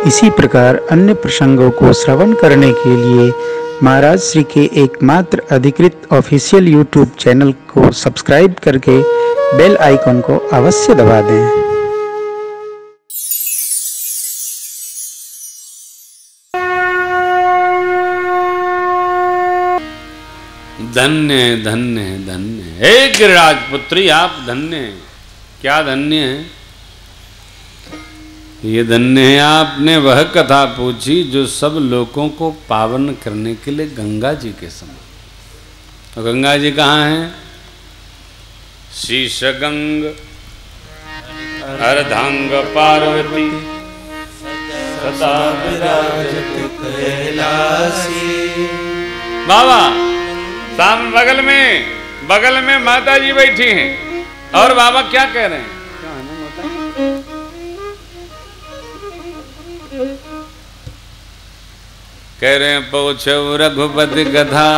इसी प्रकार अन्य प्रसंगों को श्रवण करने के लिए महाराज श्री के एकमात्र अधिकृत ऑफिशियल यूट्यूब चैनल को सब्सक्राइब करके बेल आइकन को अवश्य दबा दें। धन्य धन्य धन्य हे गिरिराज पुत्री, आप धन्य हैं। क्या धन्य है? ये धन्य है आपने वह कथा पूछी जो सब लोगों को पावन करने के लिए गंगा जी के समान। तो गंगा जी कहाँ हैं? शीश गंग अर्धांग पार्वती सदा विराजत कैलासी। बाबा सामने बगल में माता जी बैठी हैं और बाबा क्या कह रहे हैं? कह रहे हैं पहुँचो रघुपति कथा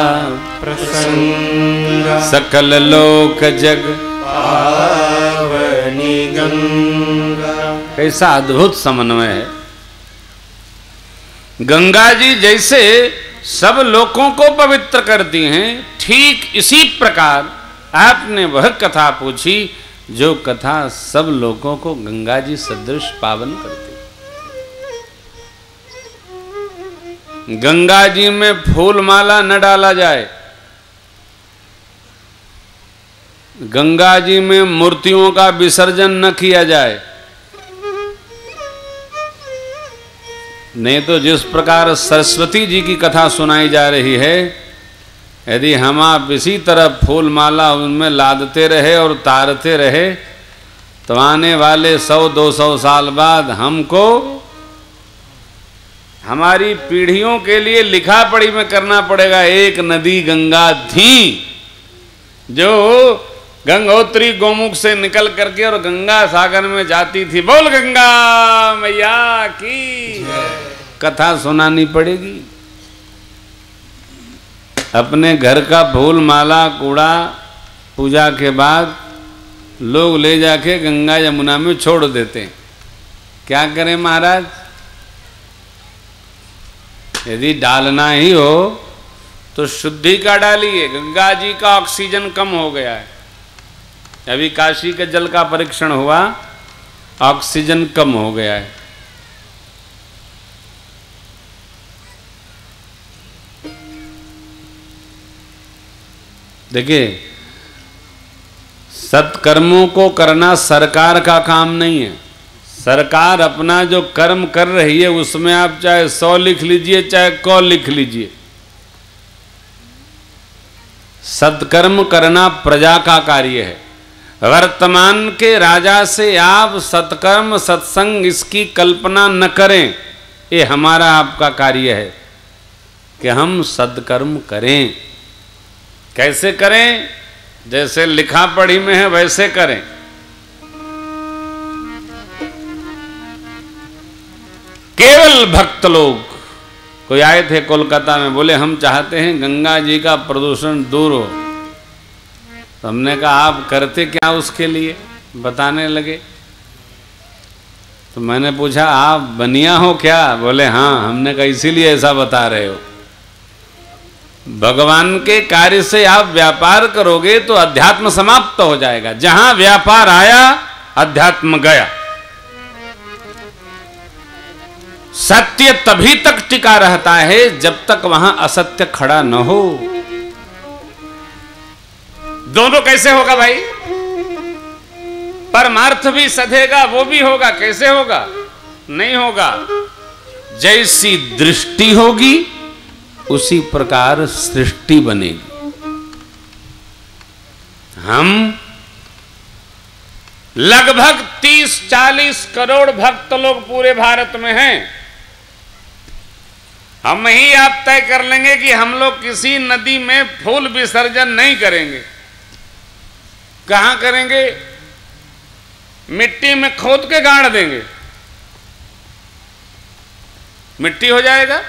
प्रसंग सकल लोक जग पावनी गंगा। कैसा अद्भुत समन्वय है। गंगा जी जैसे सब लोगों को पवित्र करती हैं, ठीक इसी प्रकार आपने वह कथा पूछी जो कथा सब लोगों को गंगा जी सदृश पावन करती। गंगा जी में फूल माला न डाला जाए, गंगा जी में मूर्तियों का विसर्जन न किया जाए, नहीं तो जिस प्रकार सरस्वती जी की कथा सुनाई जा रही है, यदि हम आप इसी तरह फूल माला उनमें लादते रहे और तारते रहे तो आने वाले 100-200 साल बाद हमको हमारी पीढ़ियों के लिए लिखा पढ़ी में करना पड़ेगा। एक नदी गंगा थी जो गंगोत्री गोमुख से निकल करके और गंगा सागर में जाती थी। बोल गंगा मैया की कथा सुनानी पड़ेगी। अपने घर का फूल माला कूड़ा पूजा के बाद लोग ले जाके गंगा यमुना में छोड़ देते हैं। क्या करें महाराज? यदि डालना ही हो तो शुद्धि का डालिए। गंगा जी का ऑक्सीजन कम हो गया है। अभी काशी के जल का परीक्षण हुआ, ऑक्सीजन कम हो गया है। देखिए, सत्कर्मों को करना सरकार का काम नहीं है। सरकार अपना जो कर्म कर रही है उसमें आप चाहे 100 लिख लीजिए चाहे 100 लिख लीजिए। सत्कर्म करना प्रजा का कार्य है। वर्तमान के राजा से आप सत्कर्म सत्संग इसकी कल्पना न करें। ये हमारा आपका कार्य है कि हम सत्कर्म करें। कैसे करें? जैसे लिखा पढ़ी में है वैसे करें। केवल भक्त लोग कोई आए थे कोलकाता में, बोले हम चाहते हैं गंगा जी का प्रदूषण दूर हो। तो हमने कहा आप करते क्या उसके लिए? बताने लगे। तो मैंने पूछा आप बनिया हो क्या? बोले हाँ। हमने कहा इसीलिए ऐसा बता रहे हो। भगवान के कार्य से आप व्यापार करोगे तो अध्यात्म समाप्त हो जाएगा। जहां व्यापार आया अध्यात्म गया। सत्य तभी तक टिका रहता है जब तक वहां असत्य खड़ा न हो। दोनों कैसे होगा भाई? परमार्थ भी सधेगा, वो भी होगा। कैसे होगा? नहीं होगा। जैसी दृष्टि होगी उसी प्रकार सृष्टि बनेगी। हम लगभग 30-40 करोड़ भक्त लोग पूरे भारत में हैं। हम ही आप तय कर लेंगे कि हम लोग किसी नदी में फूल विसर्जन नहीं करेंगे। कहां करेंगे? मिट्टी में खोद के गाड़ देंगे, मिट्टी हो जाएगा।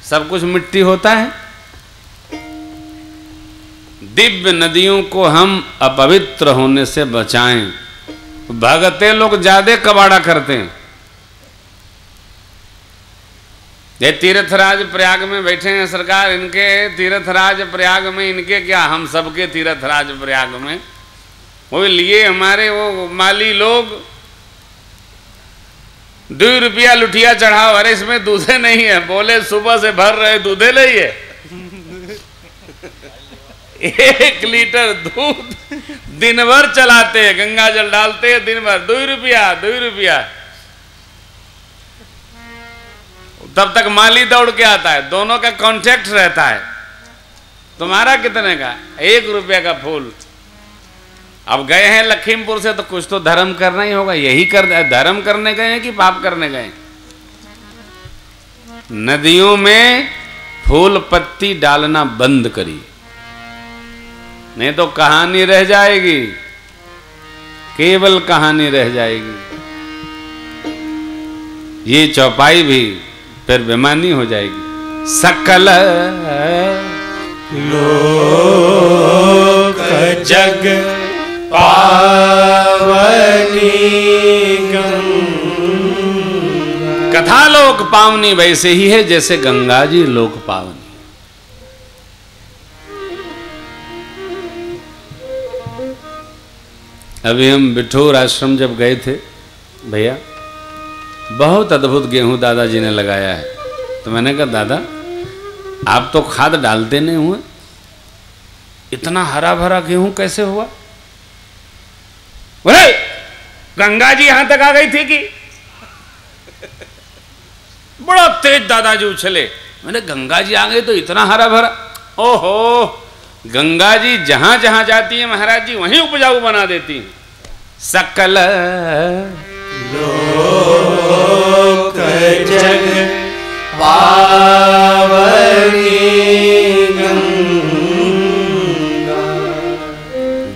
सब कुछ मिट्टी होता है। दिव्य नदियों को हम अपवित्र होने से बचाएं। भगते लोग ज्यादा कबाड़ा करते हैं। ये तीर्थराज प्रयाग में बैठे हैं सरकार, इनके तीर्थराज प्रयाग में इनके क्या, हम सबके तीर्थराज प्रयाग में। वो लिए हमारे वो माली लोग 2 रुपया लुटिया चढ़ाओ, अरे इसमें दूधे नहीं है, बोले सुबह से भर रहे दूधे नहीं है। 1 लीटर दूध दिन भर चलाते हैं, गंगा जल डालते हैं दिन भर, 2 रुपया 2 रुपया। तब तक माली दौड़ के आता है, दोनों का कॉन्ट्रैक्ट रहता है। तुम्हारा कितने का? 1 रुपया का फूल। अब गए हैं लखीमपुर से तो कुछ तो धर्म करना ही होगा, यही कर धर्म करने गए हैं कि पाप करने गए? नदियों में फूल पत्ती डालना बंद करिए, नहीं तो कहानी रह जाएगी, केवल कहानी रह जाएगी। ये चौपाई भी फिर बेमानी हो जाएगी। सकल लोक जग पावनी गंगा। कथा लोक पावनी वैसे ही है जैसे गंगा जी लोक पावनी। अभी हम बिठोर आश्रम जब गए थे भैया, बहुत अद्भुत गेहूं दादाजी ने लगाया है। तो मैंने कहा दादा आप तो खाद डालते नहीं हुए, इतना हरा भरा गेहूं कैसे हुआ? बोले गंगा जी यहां तक आ गई थी कि? बड़ा तेज दादाजी उछले। मैंने गंगा जी आ गई तो इतना हरा भरा? ओहो, गंगा जी जहां जहां जाती है महाराज जी वहीं उपजाऊ बना देती हैं। सकल लोक जग पावनी गंगा।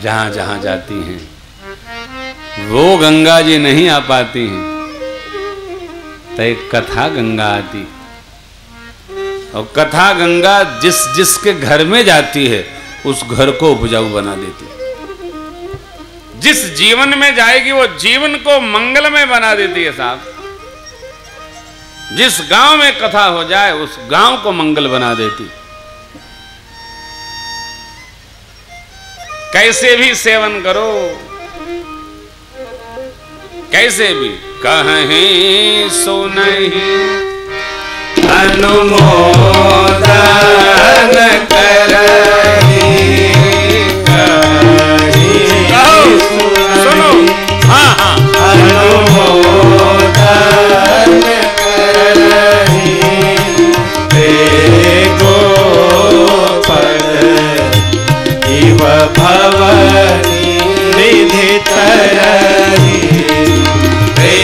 जहां जहां जाती हैं वो गंगा जी नहीं आ पाती हैं, तो एक कथा गंगा आती, और कथा गंगा जिस जिसके घर में जाती है उस घर को उपजाऊ बना देती है। जिस जीवन में जाएगी वो जीवन को मंगलमय बना देती है साहब। जिस गांव में कथा हो जाए उस गांव को मंगल बना देती। कैसे भी सेवन करो, कैसे भी, कहीं सो नहीं अनुमोदन करहि, सुनो, हाँ हाँ, अनुमोदन करहि ते गोपद इव भवनी निधि तरहि। ते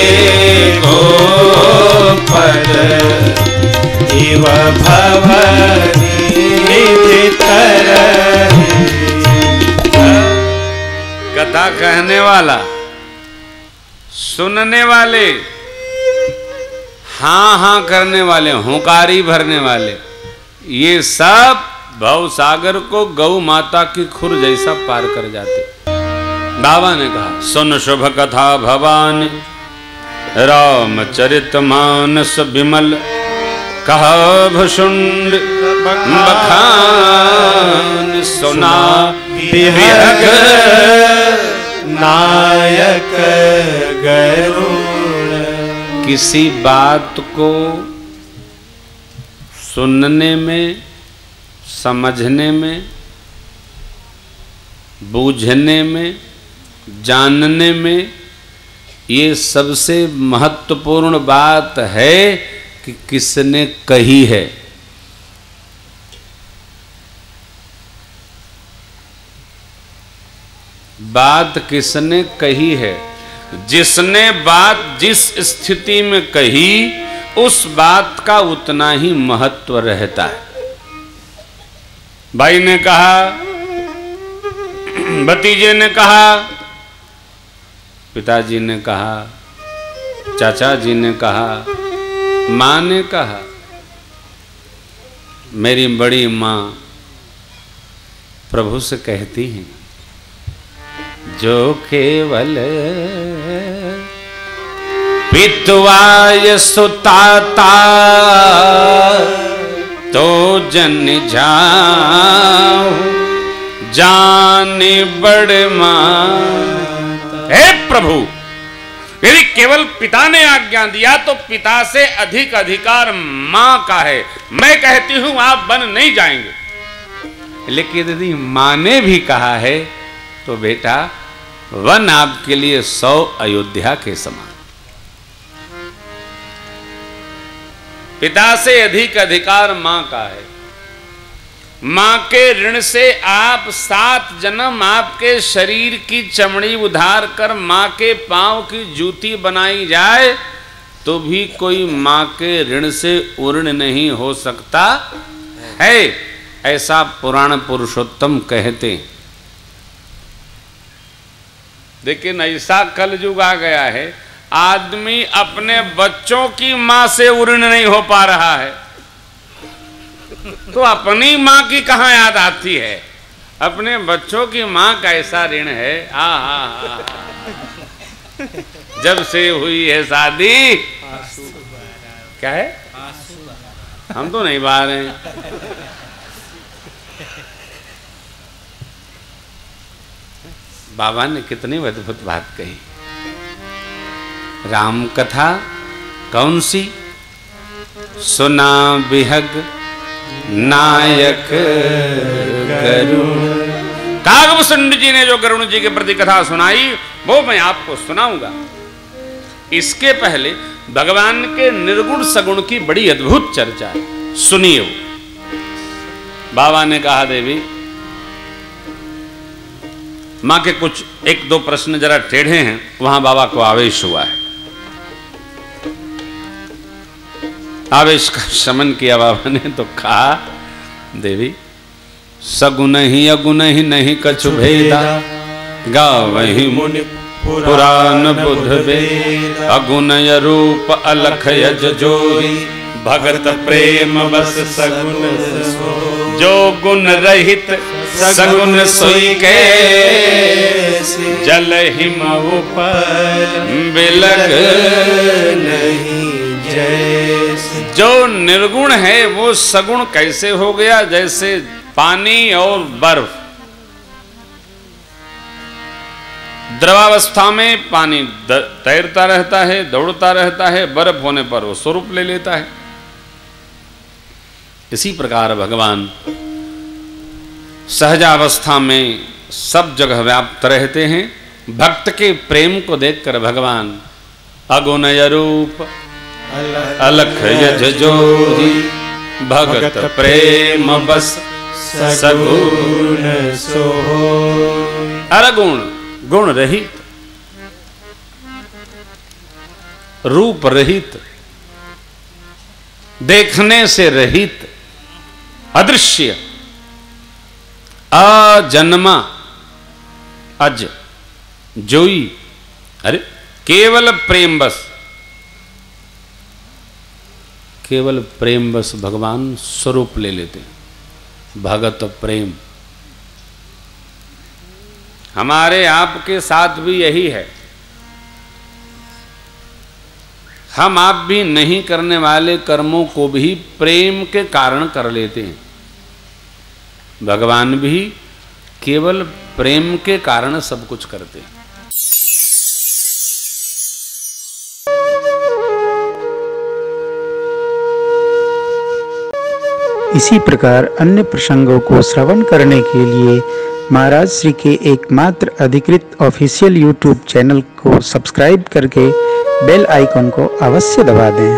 गोपद इव भवनी निधि तरहि। कथा कहने वाला, सुनने वाले, हाँ हाँ करने वाले, हुंकारी भरने वाले, ये सब भव सागर को गौ माता की खुर जैसा पार कर जाते। बाबा ने कहा सुन शुभ कथा भवानी, रामचरित मानस विमल, कहा भुषुंड बखान, सुना विहग नायक गरुड़। किसी बात को सुनने में, समझने में, बूझने में, जानने में, ये सबसे महत्वपूर्ण बात है कि किसने कही है। बात किसने कही है। जिसने बात जिस स्थिति में कही उस बात का उतना ही महत्व रहता है। भाई ने कहा, भतीजे ने कहा, पिताजी ने कहा, चाचा जी ने कहा, माँ ने कहा। मेरी बड़ी माँ प्रभु से कहती हैं, जो केवल पितवाय सुताता तो जन जाओ जाने बड़ मां। हे प्रभु, यदि केवल पिता ने आज्ञा दिया तो पिता से अधिक अधिकार मां का है। मैं कहती हूं आप वन नहीं जाएंगे, लेकिन यदि मां ने भी कहा है तो बेटा वन आपके लिए 100 अयोध्या के समान। पिता से अधिक अधिकार मां का है। मां के ऋण से आप 7 जन्म आपके शरीर की चमड़ी उधार कर मां के पांव की जूती बनाई जाए तो भी कोई मां के ऋण से उऋण नहीं हो सकता है, ऐसा पुराण पुरुषोत्तम कहते। लेकिन ऐसा कलयुग आ गया है, आदमी अपने बच्चों की मां से उऋण नहीं हो पा रहा है तो अपनी मां की कहां याद आती है। अपने बच्चों की मां का ऐसा ऋण है। जब से हुई है शादी, क्या है, हम तो नहीं बाहर हैं। बाबा ने कितनी अद्भुत बात कही। राम कथा कौन सी? सुना बिहग नायक गरुण। कागभूषण जी ने जो गरुण जी के प्रति कथा सुनाई वो मैं आपको सुनाऊंगा। इसके पहले भगवान के निर्गुण सगुण की बड़ी अद्भुत चर्चा है, सुनिए। बाबा ने कहा देवी, मां के कुछ 1-2 प्रश्न जरा टेढ़े हैं, वहां बाबा को आवेश हुआ है। आवेश का शमन किया बाबा ने तो कहा, देवी सगुन ही अगुन ही नहीं कछु भेदा, गावहि मुनि पुराण बुध वेद। अगुन रूप अलख यज जोई, भगत प्रेम बस सगुन सोई। जो गुण रहित सगुन सोई के, जल हिम ऊपर बिलग नहीं जैसे। जो निर्गुण है वो सगुण कैसे हो गया? जैसे पानी और बर्फ। द्रवावस्था में पानी तैरता रहता है, दौड़ता रहता है, बर्फ होने पर वो स्वरूप ले लेता है। इसी प्रकार भगवान सहजावस्था में सब जगह व्याप्त रहते हैं। भक्त के प्रेम को देखकर भगवान अगुण रूप अलख यज जोई, भगत प्रेम बस सगुण सोई। अरगुण, गुण रहित, रूप रहित, देखने से रहित, अदृश्य, अजन्मा, अज, जोई, अरे केवल प्रेम बस, केवल प्रेम बस भगवान स्वरूप ले लेते हैं। भगत प्रेम। हमारे आपके साथ भी यही है। हम आप भी नहीं करने वाले कर्मों को भी प्रेम के कारण कर लेते हैं। भगवान भी केवल प्रेम के कारण सब कुछ करते हैं। इसी प्रकार अन्य प्रसंगों को श्रवण करने के लिए महाराज श्री के एकमात्र अधिकृत ऑफिशियल YouTube चैनल को सब्सक्राइब करके बेल आइकन को अवश्य दबा दें।